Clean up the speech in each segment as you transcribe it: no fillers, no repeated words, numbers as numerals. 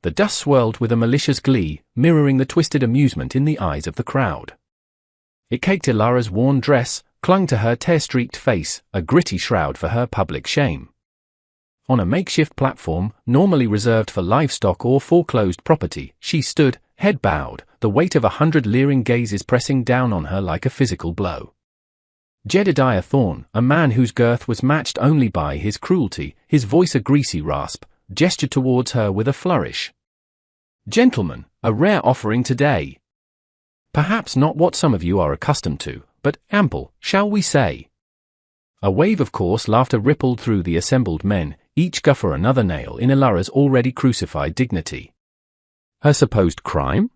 The dust swirled with a malicious glee, mirroring the twisted amusement in the eyes of the crowd. It caked Ilara's worn dress, clung to her tear-streaked face, a gritty shroud for her public shame. On a makeshift platform, normally reserved for livestock or foreclosed property, she stood, head bowed, the weight of 100 leering gazes pressing down on her like a physical blow. Jedediah Thorne, a man whose girth was matched only by his cruelty, his voice a greasy rasp, gestured towards her with a flourish. "Gentlemen, a rare offering today. Perhaps not what some of you are accustomed to, but ample, shall we say?" A wave of coarse laughter rippled through the assembled men, each guffer another nail in Ilara's already crucified dignity. Her supposed crime?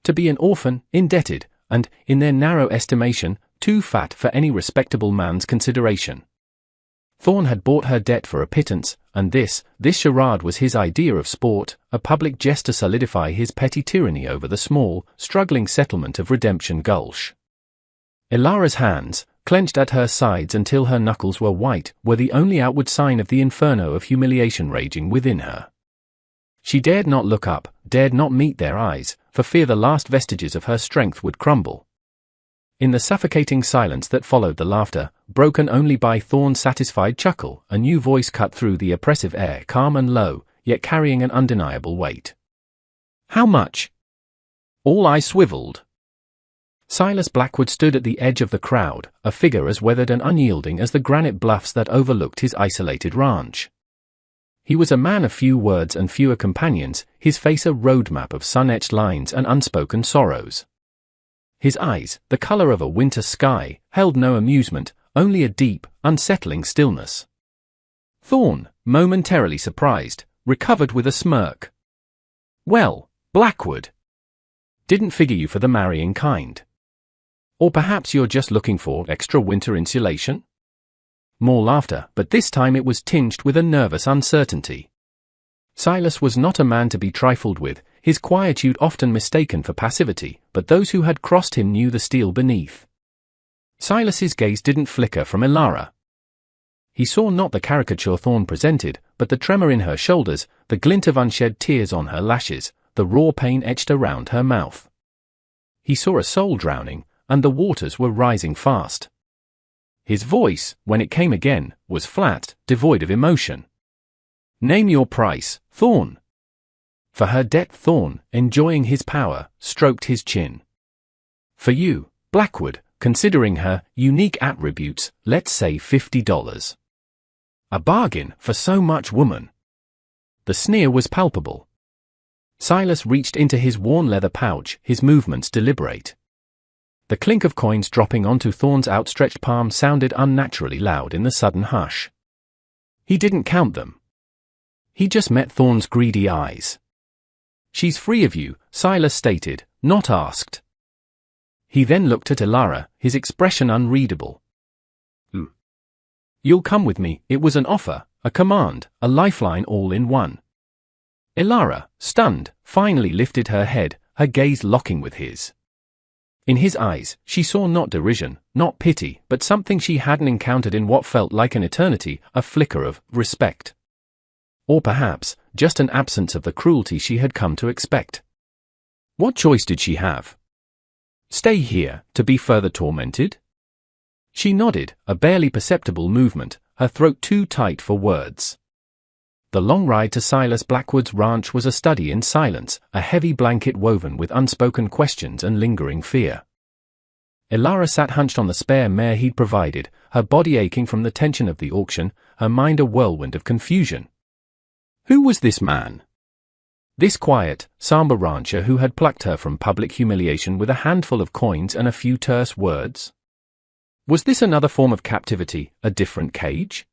To be an orphan, indebted, and, in their narrow estimation, too fat for any respectable man's consideration. Thorne had bought her debt for a pittance, and this charade was his idea of sport, a public jest to solidify his petty tyranny over the small, struggling settlement of Redemption Gulch. Ilara's hands, clenched at her sides until her knuckles were white, were the only outward sign of the inferno of humiliation raging within her. She dared not look up, dared not meet their eyes, for fear the last vestiges of her strength would crumble. In the suffocating silence that followed the laughter, broken only by Thorne's satisfied chuckle, a new voice cut through the oppressive air, calm and low, yet carrying an undeniable weight. "How much?" "All I swiveled." Silas Blackwood stood at the edge of the crowd, a figure as weathered and unyielding as the granite bluffs that overlooked his isolated ranch. He was a man of few words and fewer companions, his face a roadmap of sun-etched lines and unspoken sorrows. His eyes, the color of a winter sky, held no amusement, only a deep, unsettling stillness. Thorne, momentarily surprised, recovered with a smirk. "Well, Blackwood. Didn't figure you for the marrying kind. Or perhaps you're just looking for extra winter insulation?" More laughter, but this time it was tinged with a nervous uncertainty. Silas was not a man to be trifled with, his quietude often mistaken for passivity, but those who had crossed him knew the steel beneath. Silas's gaze didn't flicker from Ilara. He saw not the caricature Thorne presented, but the tremor in her shoulders, the glint of unshed tears on her lashes, the raw pain etched around her mouth. He saw a soul drowning, and the waters were rising fast. His voice, when it came again, was flat, devoid of emotion. "Name your price, Thorne." For her debt Thorne, enjoying his power, stroked his chin. "For you, Blackwood, considering her unique attributes, let's say $50. A bargain for so much woman." The sneer was palpable. Silas reached into his worn leather pouch, his movements deliberate. The clink of coins dropping onto Thorne's outstretched palm sounded unnaturally loud in the sudden hush. He didn't count them. He just met Thorne's greedy eyes. "She's free of you," Silas stated, not asked. He then looked at Ilara, his expression unreadable. "You'll come with me." It was an offer, a command, a lifeline all in one. Ilara, stunned, finally lifted her head, her gaze locking with his. In his eyes, she saw not derision, not pity, but something she hadn't encountered in what felt like an eternity, a flicker of respect. Or perhaps, just an absence of the cruelty she had come to expect. What choice did she have? Stay here, to be further tormented? She nodded, a barely perceptible movement, her throat too tight for words. The long ride to Silas Blackwood's ranch was a study in silence, a heavy blanket woven with unspoken questions and lingering fear. Ilara sat hunched on the spare mare he'd provided, her body aching from the tension of the auction, her mind a whirlwind of confusion. Who was this man? This quiet, somber rancher who had plucked her from public humiliation with a handful of coins and a few terse words? Was this another form of captivity, a different cage?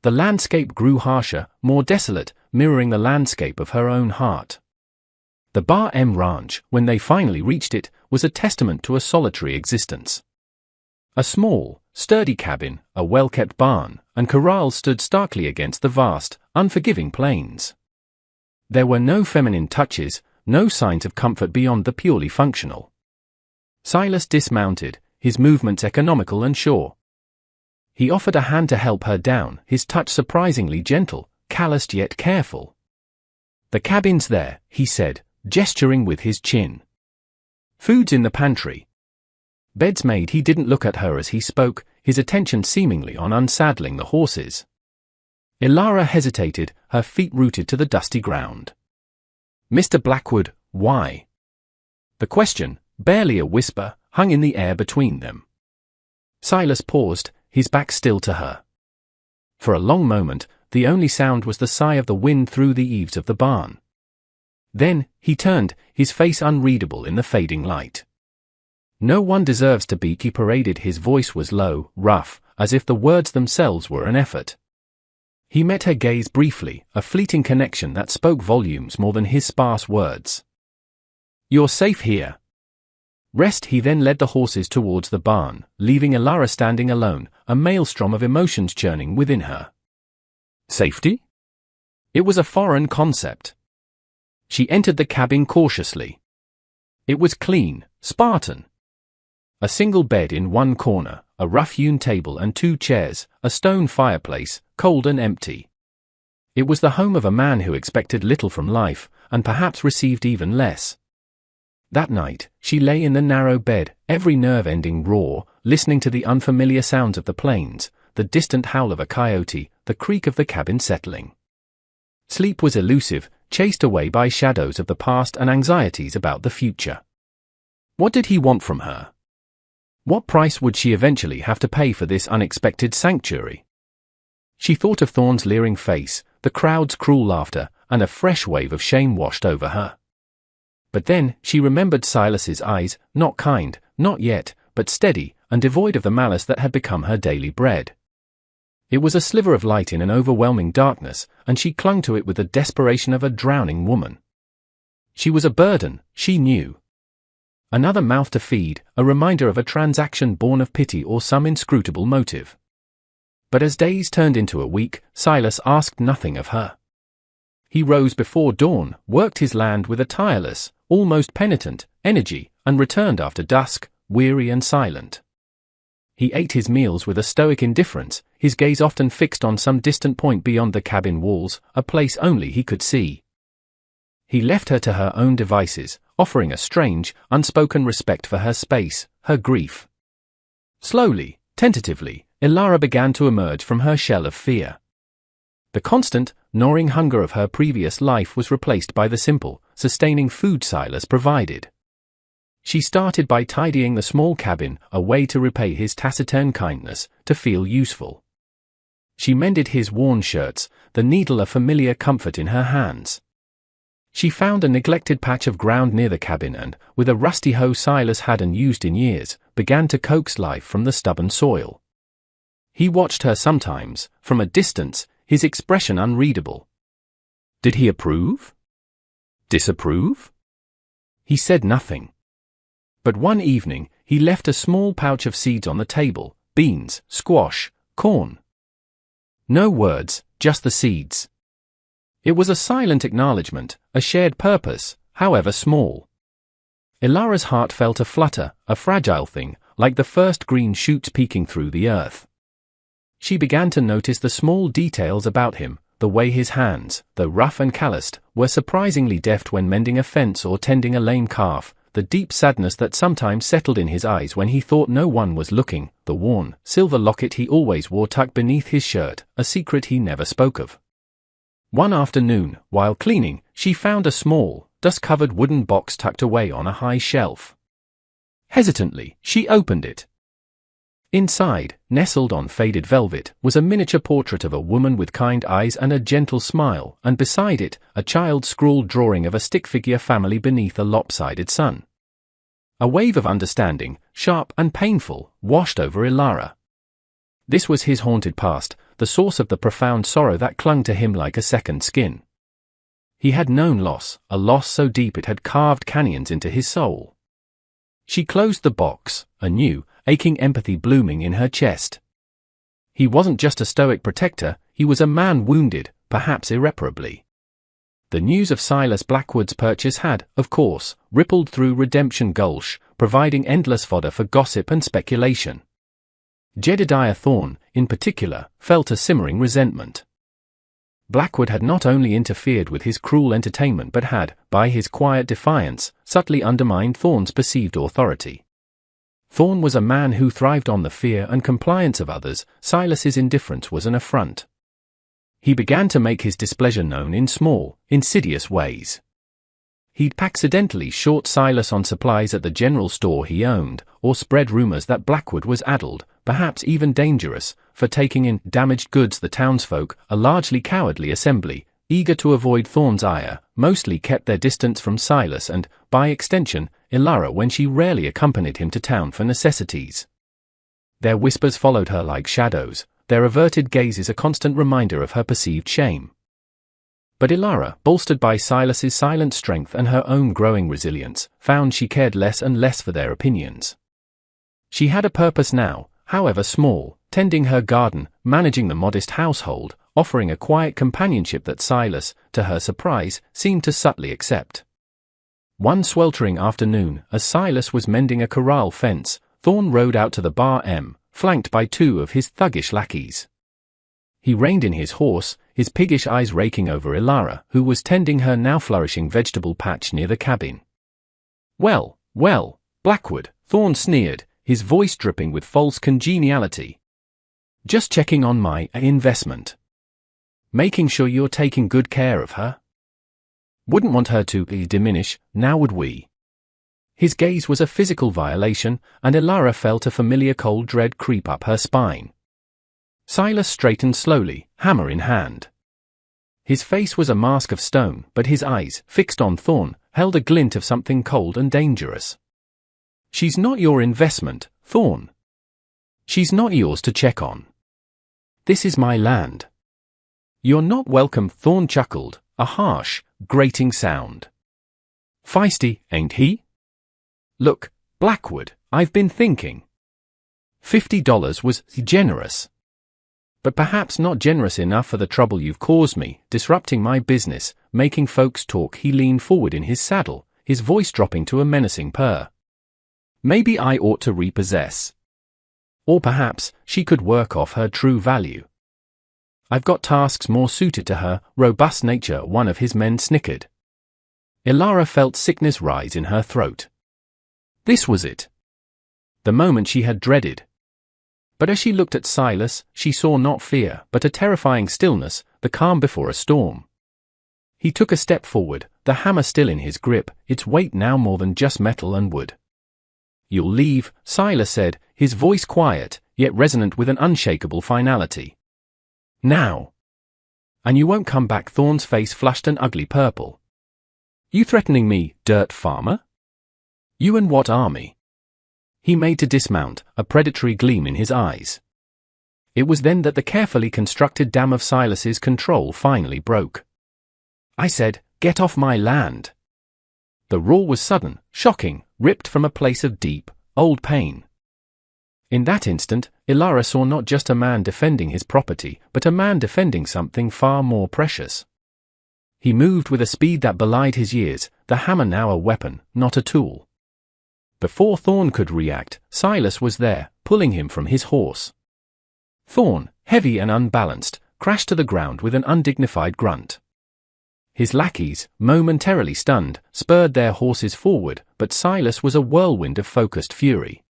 The landscape grew harsher, more desolate, mirroring the landscape of her own heart. The Bar M Ranch, when they finally reached it, was a testament to a solitary existence. A small, sturdy cabin, a well-kept barn, and corral stood starkly against the vast, unforgiving plains. There were no feminine touches, no signs of comfort beyond the purely functional. Silas dismounted, his movements economical and sure. He offered a hand to help her down, his touch surprisingly gentle, calloused yet careful. "The cabin's there," he said, gesturing with his chin. "Food's in the pantry." Bed's made. He didn't look at her as he spoke, his attention seemingly on unsaddling the horses. Ilara hesitated, her feet rooted to the dusty ground. "Mr. Blackwood, why?" The question, barely a whisper, hung in the air between them. Silas paused, his back still to her. For a long moment, the only sound was the sigh of the wind through the eaves of the barn. Then, he turned, his face unreadable in the fading light. "No one deserves to be," he paraded. His voice was low, rough, as if the words themselves were an effort. He met her gaze briefly, a fleeting connection that spoke volumes more than his sparse words. "You're safe here. Rest." He then led the horses towards the barn, leaving Ilara standing alone, a maelstrom of emotions churning within her. Safety? It was a foreign concept. She entered the cabin cautiously. It was clean, Spartan. A single bed in one corner, a rough-hewn table and 2 chairs, a stone fireplace, cold and empty. It was the home of a man who expected little from life, and perhaps received even less. That night, she lay in the narrow bed, every nerve ending raw, listening to the unfamiliar sounds of the plains, the distant howl of a coyote, the creak of the cabin settling. Sleep was elusive, chased away by shadows of the past and anxieties about the future. What did he want from her? What price would she eventually have to pay for this unexpected sanctuary? She thought of Thorne's leering face, the crowd's cruel laughter, and a fresh wave of shame washed over her. But then, she remembered Silas's eyes, not kind, not yet, but steady, and devoid of the malice that had become her daily bread. It was a sliver of light in an overwhelming darkness, and she clung to it with the desperation of a drowning woman. She was a burden, she knew. Another mouth to feed, a reminder of a transaction born of pity or some inscrutable motive. But as days turned into a week, Silas asked nothing of her. He rose before dawn, worked his land with a tireless, almost penitent, energy, and returned after dusk, weary and silent. He ate his meals with a stoic indifference, his gaze often fixed on some distant point beyond the cabin walls, a place only he could see. He left her to her own devices, offering a strange, unspoken respect for her space, her grief. Slowly, tentatively, Ilara began to emerge from her shell of fear. The constant, gnawing hunger of her previous life was replaced by the simple, sustaining food Silas provided. She started by tidying the small cabin, a way to repay his taciturn kindness, to feel useful. She mended his worn shirts, the needle a familiar comfort in her hands. She found a neglected patch of ground near the cabin and, with a rusty hoe Silas hadn't used in years, began to coax life from the stubborn soil. He watched her sometimes, from a distance, his expression unreadable. Did he approve? Disapprove? He said nothing. But one evening, he left a small pouch of seeds on the table, beans, squash, corn. No words, just the seeds. It was a silent acknowledgement, a shared purpose, however small. Ilara's heart felt a flutter, a fragile thing, like the first green shoots peeking through the earth. She began to notice the small details about him, the way his hands, though rough and calloused, were surprisingly deft when mending a fence or tending a lame calf, the deep sadness that sometimes settled in his eyes when he thought no one was looking, the worn, silver locket he always wore tucked beneath his shirt, a secret he never spoke of. One afternoon, while cleaning, she found a small, dust-covered wooden box tucked away on a high shelf. Hesitantly, she opened it. Inside, nestled on faded velvet, was a miniature portrait of a woman with kind eyes and a gentle smile, and beside it, a child-scrawled drawing of a stick-figure family beneath a lopsided sun. A wave of understanding, sharp and painful, washed over Ilara. This was his haunted past, the source of the profound sorrow that clung to him like a second skin. He had known loss, a loss so deep it had carved canyons into his soul. She closed the box, a new, aching empathy blooming in her chest. He wasn't just a stoic protector, he was a man wounded, perhaps irreparably. The news of Silas Blackwood's purchase had, of course, rippled through Redemption Gulch, providing endless fodder for gossip and speculation. Jedediah Thorne, in particular, felt a simmering resentment. Blackwood had not only interfered with his cruel entertainment but had, by his quiet defiance, subtly undermined Thorne's perceived authority. Thorne was a man who thrived on the fear and compliance of others. Silas's indifference was an affront. He began to make his displeasure known in small, insidious ways. He'd accidentally short Silas on supplies at the general store he owned, or spread rumors that Blackwood was addled, perhaps even dangerous, for taking in damaged goods. The townsfolk, a largely cowardly assembly, eager to avoid Thorne's ire, mostly kept their distance from Silas and, by extension, Ilara when she rarely accompanied him to town for necessities. Their whispers followed her like shadows, their averted gazes a constant reminder of her perceived shame. But Ilara, bolstered by Silas's silent strength and her own growing resilience, found she cared less and less for their opinions. She had a purpose now, however small, tending her garden, managing the modest household, offering a quiet companionship that Silas, to her surprise, seemed to subtly accept. One sweltering afternoon, as Silas was mending a corral fence, Thorne rode out to the bar flanked by two of his thuggish lackeys. He reined in his horse, his piggish eyes raking over Ilara, who was tending her now flourishing vegetable patch near the cabin. "Well, well, Blackwood," Thorne sneered, his voice dripping with false congeniality. "Just checking on my investment. Making sure you're taking good care of her. Wouldn't want her to diminish, now would we?" His gaze was a physical violation, and Ilara felt a familiar cold dread creep up her spine. Silas straightened slowly, hammer in hand. His face was a mask of stone, but his eyes, fixed on Thorne, held a glint of something cold and dangerous. "She's not your investment, Thorne. She's not yours to check on. This is my land." "You're not welcome," Thorne chuckled, a harsh, grating sound. "Feisty, ain't he? Look, Blackwood, I've been thinking. $50 was generous. But perhaps not generous enough for the trouble you've caused me, disrupting my business, making folks talk." He leaned forward in his saddle, his voice dropping to a menacing purr. "Maybe I ought to repossess. Or perhaps she could work off her true value. I've got tasks more suited to her robust nature." One of his men snickered. Ilara felt sickness rise in her throat. This was it. The moment she had dreaded. But as she looked at Silas, she saw not fear, but a terrifying stillness, the calm before a storm. He took a step forward, the hammer still in his grip, its weight now more than just metal and wood. "You'll leave," Silas said, his voice quiet, yet resonant with an unshakable finality. "Now. And you won't come back." Thorne's face flushed an ugly purple. "You threatening me, dirt farmer? You and what army?" He made to dismount, a predatory gleam in his eyes. It was then that the carefully constructed dam of Silas's control finally broke. "I said, get off my land." The roar was sudden, shocking, ripped from a place of deep, old pain. In that instant, Ilara saw not just a man defending his property, but a man defending something far more precious. He moved with a speed that belied his years, the hammer now a weapon, not a tool. Before Thorne could react, Silas was there, pulling him from his horse. Thorne, heavy and unbalanced, crashed to the ground with an undignified grunt. His lackeys, momentarily stunned, spurred their horses forward, but Silas was a whirlwind of focused fury.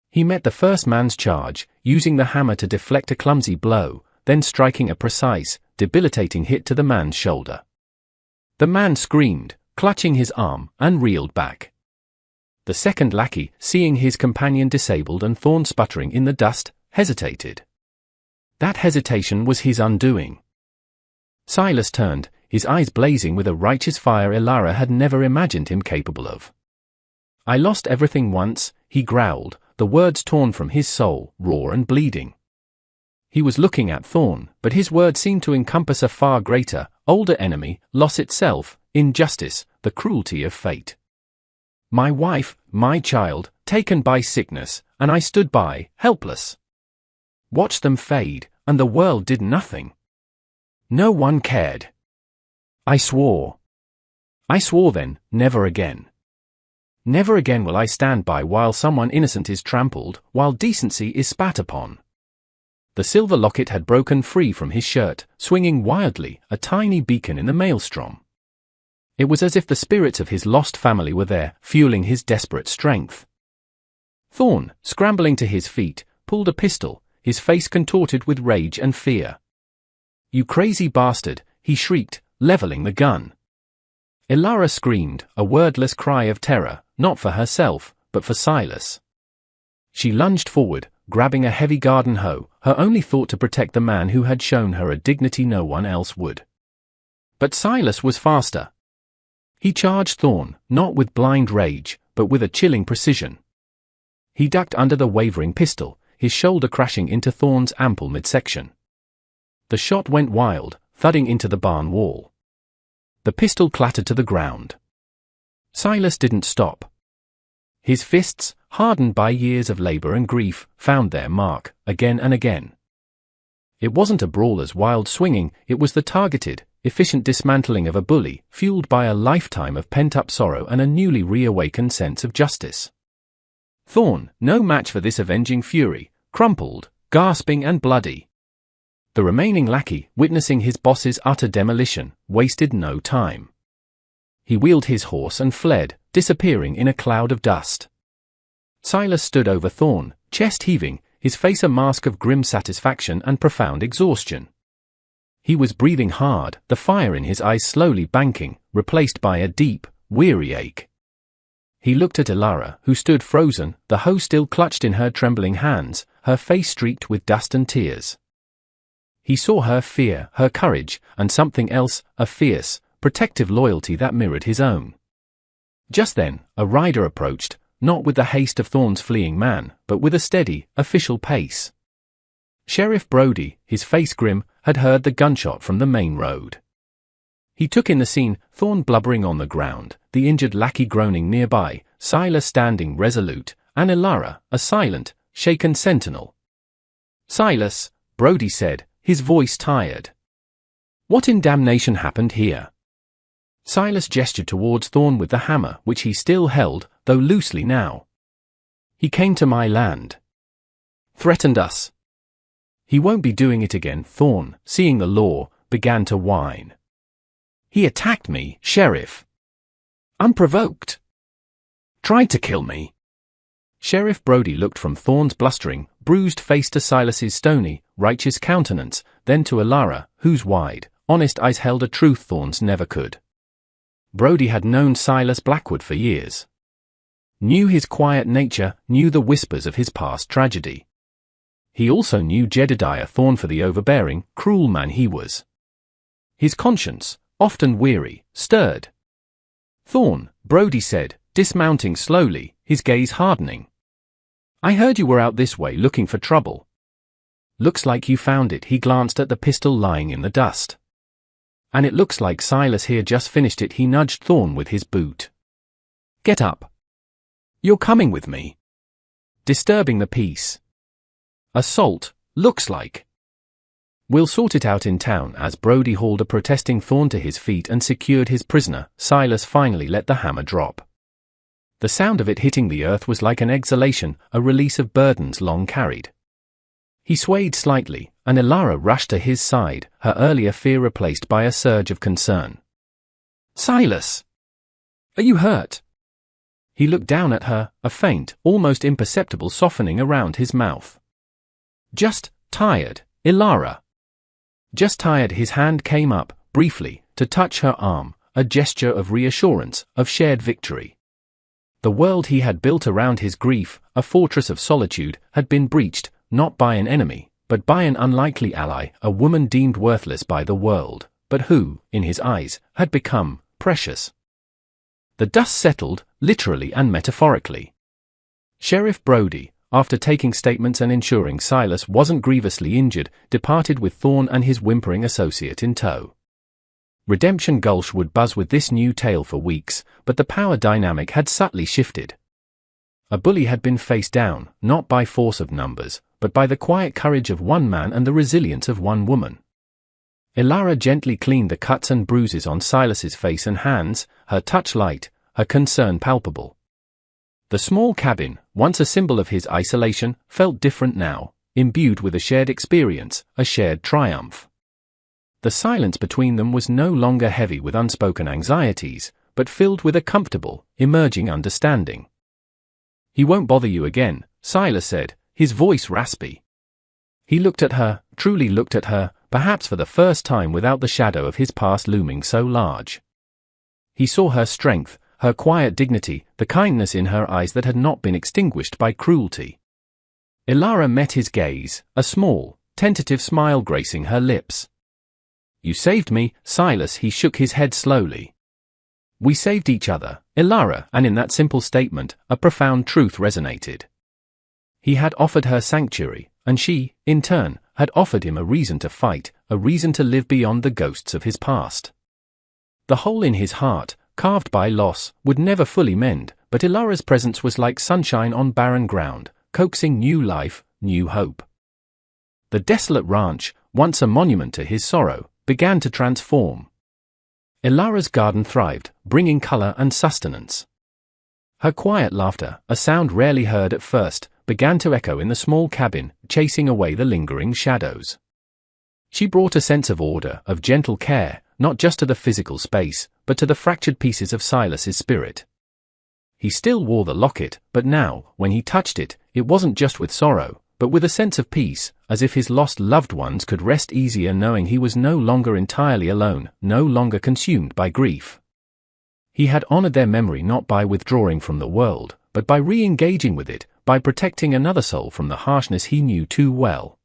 He met the first man's charge, using the hammer to deflect a clumsy blow, then striking a precise, debilitating hit to the man's shoulder. The man screamed, clutching his arm, and reeled back. The second lackey, seeing his companion disabled and Thorne sputtering in the dust, hesitated. That hesitation was his undoing. Silas turned, his eyes blazing with a righteous fire Ilara had never imagined him capable of. "I lost everything once," he growled, the words torn from his soul, raw and bleeding. He was looking at Thorne, but his words seemed to encompass a far greater, older enemy, loss itself, injustice, the cruelty of fate. "My wife, my child, taken by sickness, and I stood by, helpless. Watched them fade, and the world did nothing. No one cared. I swore. I swore then, never again. Never again will I stand by while someone innocent is trampled, while decency is spat upon. The silver locket had broken free from his shirt, swinging wildly, a tiny beacon in the maelstrom. It was as if the spirits of his lost family were there, fueling his desperate strength. Thorn, scrambling to his feet, pulled a pistol, his face contorted with rage and fear. "You crazy bastard," he shrieked, leveling the gun. Ilara screamed, a wordless cry of terror, not for herself, but for Silas. She lunged forward, grabbing a heavy garden hoe, her only thought to protect the man who had shown her a dignity no one else would. But Silas was faster. He charged Thorn, not with blind rage, but with a chilling precision. He ducked under the wavering pistol, his shoulder crashing into Thorn's ample midsection. The shot went wild, thudding into the barn wall. The pistol clattered to the ground. Silas didn't stop. His fists, hardened by years of labor and grief, found their mark, again and again. It wasn't a brawler's wild swinging, it was the targeted, efficient dismantling of a bully, fueled by a lifetime of pent-up sorrow and a newly reawakened sense of justice. Thorn, no match for this avenging fury, crumpled, gasping and bloody. The remaining lackey, witnessing his boss's utter demolition, wasted no time. He wheeled his horse and fled, disappearing in a cloud of dust. Silas stood over Thorn, chest heaving, his face a mask of grim satisfaction and profound exhaustion. He was breathing hard, the fire in his eyes slowly banking, replaced by a deep, weary ache. He looked at Ilara, who stood frozen, the hoe still clutched in her trembling hands, her face streaked with dust and tears. He saw her fear, her courage, and something else, a fierce, protective loyalty that mirrored his own. Just then, a rider approached, not with the haste of Thorn's fleeing man, but with a steady, official pace. Sheriff Brody, his face grim, had heard the gunshot from the main road. He took in the scene, Thorn blubbering on the ground, the injured lackey groaning nearby, Silas standing resolute, and Ilara, a silent, shaken sentinel. "Silas," Brody said, his voice tired. "What in damnation happened here?" Silas gestured towards Thorn with the hammer, which he still held, though loosely now. "He came to my land. Threatened us. He won't be doing it again." Thorn, seeing the law, began to whine. "He attacked me, Sheriff. Unprovoked. Tried to kill me." Sheriff Brody looked from Thorn's blustering, bruised face to Silas's stony, righteous countenance, then to Ilara, whose wide, honest eyes held a truth Thorn's never could. Brody had known Silas Blackwood for years. Knew his quiet nature, knew the whispers of his past tragedy. He also knew Jedediah Thorn for the overbearing, cruel man he was. His conscience, often weary, stirred. "Thorn," Brody said, dismounting slowly, his gaze hardening. "I heard you were out this way looking for trouble. Looks like you found it." He glanced at the pistol lying in the dust. "And it looks like Silas here just finished it." He nudged Thorn with his boot. "Get up. You're coming with me." Disturbing the peace. "Assault, looks like." "We'll sort it out in town." As Brody hauled a protesting Thorn to his feet and secured his prisoner, Silas finally let the hammer drop. The sound of it hitting the earth was like an exhalation, a release of burdens long carried. He swayed slightly, and Ilara rushed to his side, her earlier fear replaced by a surge of concern. "Silas! Are you hurt?" He looked down at her, a faint, almost imperceptible softening around his mouth. "Just tired, Ilara. Just tired." His hand came up, briefly, to touch her arm, a gesture of reassurance, of shared victory. The world he had built around his grief, a fortress of solitude, had been breached, not by an enemy, but by an unlikely ally, a woman deemed worthless by the world, but who, in his eyes, had become precious. The dust settled, literally and metaphorically. Sheriff Brody, after taking statements and ensuring Silas wasn't grievously injured, departed with Thorn and his whimpering associate in tow. Redemption Gulch would buzz with this new tale for weeks, but the power dynamic had subtly shifted. A bully had been faced down, not by force of numbers, but by the quiet courage of one man and the resilience of one woman. Ilara gently cleaned the cuts and bruises on Silas's face and hands, her touch light, her concern palpable. The small cabin, once a symbol of his isolation, felt different now, imbued with a shared experience, a shared triumph. The silence between them was no longer heavy with unspoken anxieties, but filled with a comfortable, emerging understanding. "He won't bother you again," Silas said, his voice raspy. He looked at her, truly looked at her, perhaps for the first time without the shadow of his past looming so large. He saw her strength, her quiet dignity, the kindness in her eyes that had not been extinguished by cruelty. Ilara met his gaze, a small, tentative smile gracing her lips. "You saved me, Silas," he shook his head slowly. "We saved each other, Ilara," and in that simple statement, a profound truth resonated. He had offered her sanctuary, and she, in turn, had offered him a reason to fight, a reason to live beyond the ghosts of his past. The hole in his heart, carved by loss, would never fully mend, but Ilara's presence was like sunshine on barren ground, coaxing new life, new hope. The desolate ranch, once a monument to his sorrow, began to transform. Ilara's garden thrived, bringing color and sustenance. Her quiet laughter, a sound rarely heard at first, began to echo in the small cabin, chasing away the lingering shadows. She brought a sense of order, of gentle care, not just to the physical space, but to the fractured pieces of Silas's spirit. He still wore the locket, but now, when he touched it, it wasn't just with sorrow, but with a sense of peace, as if his lost loved ones could rest easier knowing he was no longer entirely alone, no longer consumed by grief. He had honored their memory not by withdrawing from the world, but by re-engaging with it, by protecting another soul from the harshness he knew too well.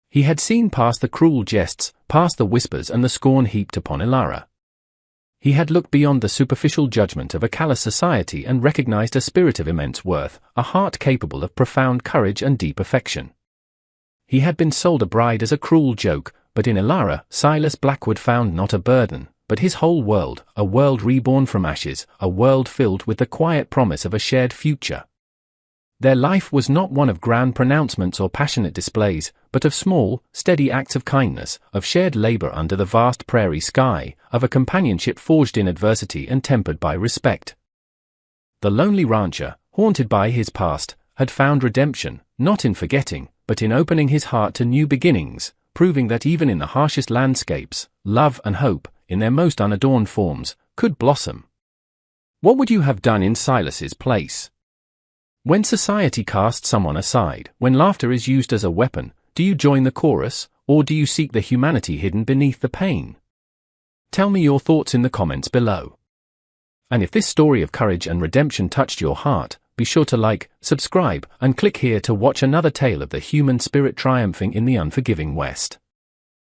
He had seen past the cruel jests, past the whispers and the scorn heaped upon Ilara. He had looked beyond the superficial judgment of a callous society and recognized a spirit of immense worth, a heart capable of profound courage and deep affection. He had been sold a bride as a cruel joke, but in Ilara, Silas Blackwood found not a burden, but his whole world, a world reborn from ashes, a world filled with the quiet promise of a shared future. Their life was not one of grand pronouncements or passionate displays, but of small, steady acts of kindness, of shared labor under the vast prairie sky, of a companionship forged in adversity and tempered by respect. The lonely rancher, haunted by his past, had found redemption, not in forgetting, but in opening his heart to new beginnings, proving that even in the harshest landscapes, love and hope, in their most unadorned forms, could blossom. What would you have done in Silas's place? When society casts someone aside, when laughter is used as a weapon, do you join the chorus, or do you seek the humanity hidden beneath the pain? Tell me your thoughts in the comments below. And if this story of courage and redemption touched your heart, be sure to like, subscribe, and click here to watch another tale of the human spirit triumphing in the unforgiving West.